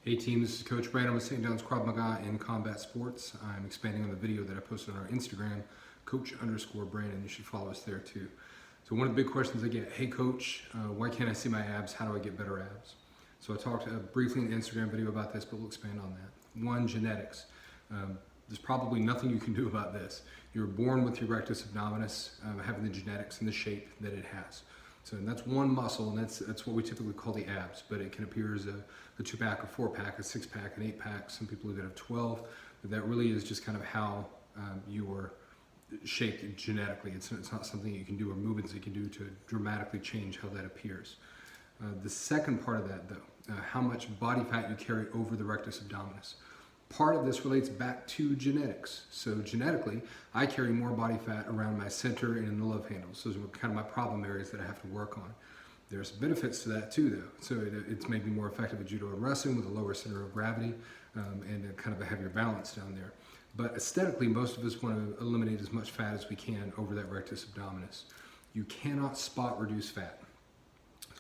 Hey team, this is Coach Brandon with St. John's Krav Maga in Combat Sports. I'm expanding on the video that I posted on our Instagram, Coach_Brandon. You should follow us there too. So one of the big questions I get, hey Coach, why can't I see my abs? How do I get better abs? So I talked briefly in the Instagram video about this, but we'll expand on that. One, genetics. There's probably nothing you can do about this. You're born with your rectus abdominis having the genetics and the shape that it has. So that's one muscle, and that's what we typically call the abs, but it can appear as a 2-pack, a 4-pack, a 6-pack, an 8-pack. Some people even have 12, but that really is just kind of how you are shaped genetically. It's not something you can do or movements you can do to dramatically change how that appears. The second part of that, though, how much body fat you carry over the rectus abdominis. Part of this relates back to genetics. So genetically, I carry more body fat around my center and in the love handles. Those are kind of my problem areas that I have to work on. There's benefits to that too, though. So it's maybe more effective at judo and wrestling with a lower center of gravity and kind of a heavier balance down there. But aesthetically, most of us want to eliminate as much fat as we can over that rectus abdominis. You cannot spot reduce fat.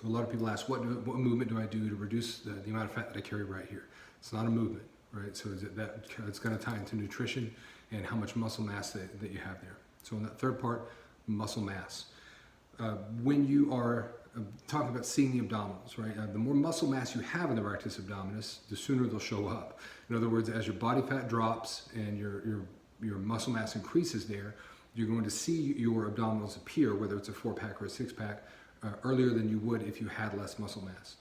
So a lot of people ask, what movement do I do to reduce the amount of fat that I carry right here? It's not a movement. Right, so it's going to tie into nutrition and how much muscle mass that you have there. So in that third part, muscle mass. When you are talking about seeing the abdominals, right, the more muscle mass you have in the rectus abdominis, the sooner they'll show up. In other words, as your body fat drops and your muscle mass increases there, you're going to see your abdominals appear, whether it's a 4-pack or a 6-pack, earlier than you would if you had less muscle mass.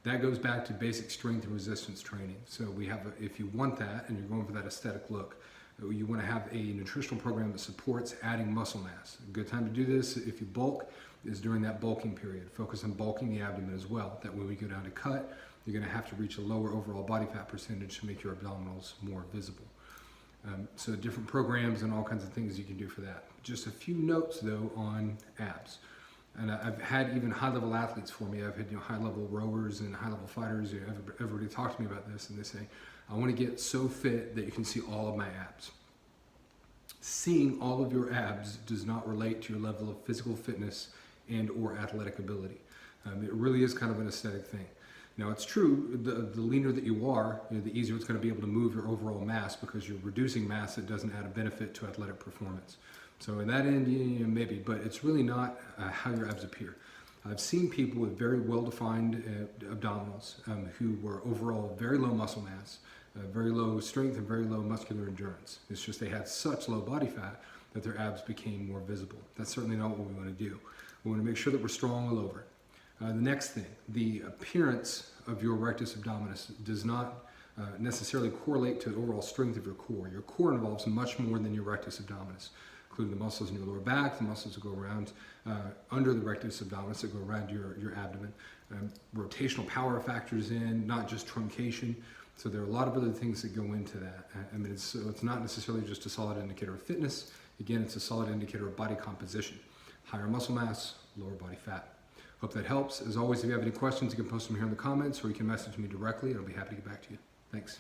That goes back to basic strength and resistance training. So we have, if you want that and you're going for that aesthetic look, you want to have a nutritional program that supports adding muscle mass. A good time to do this if you bulk is during that bulking period. Focus on bulking the abdomen as well. That when we go down to cut, you're going to have to reach a lower overall body fat percentage to make your abdominals more visible. So different programs and all kinds of things you can do for that. Just a few notes though on abs. And I've had even high-level athletes for me. I've had high-level rowers and high-level fighters. Everybody talk to me about this, and they say, I want to get so fit that you can see all of my abs. Seeing all of your abs does not relate to your level of physical fitness and or athletic ability. It really is kind of an aesthetic thing. Now it's true, the leaner that you are, the easier it's going to be able to move your overall mass because you're reducing mass that doesn't add a benefit to athletic performance. So in that end, maybe, but it's really not how your abs appear. I've seen people with very well-defined abdominals who were overall very low muscle mass, very low strength, and very low muscular endurance. It's just they had such low body fat that their abs became more visible. That's certainly not what we want to do. We want to make sure that we're strong all over. The next thing, the appearance of your rectus abdominis does not necessarily correlate to the overall strength of your core. Your core involves much more than your rectus abdominis, including the muscles in your lower back, the muscles that go around under the rectus abdominis that go around your abdomen. Rotational power factors in, not just truncation. So there are a lot of other things that go into that. I mean, it's not necessarily just a solid indicator of fitness. Again, it's a solid indicator of body composition. Higher muscle mass, lower body fat. Hope that helps. As always, if you have any questions, you can post them here in the comments or you can message me directly and I'll be happy to get back to you. Thanks.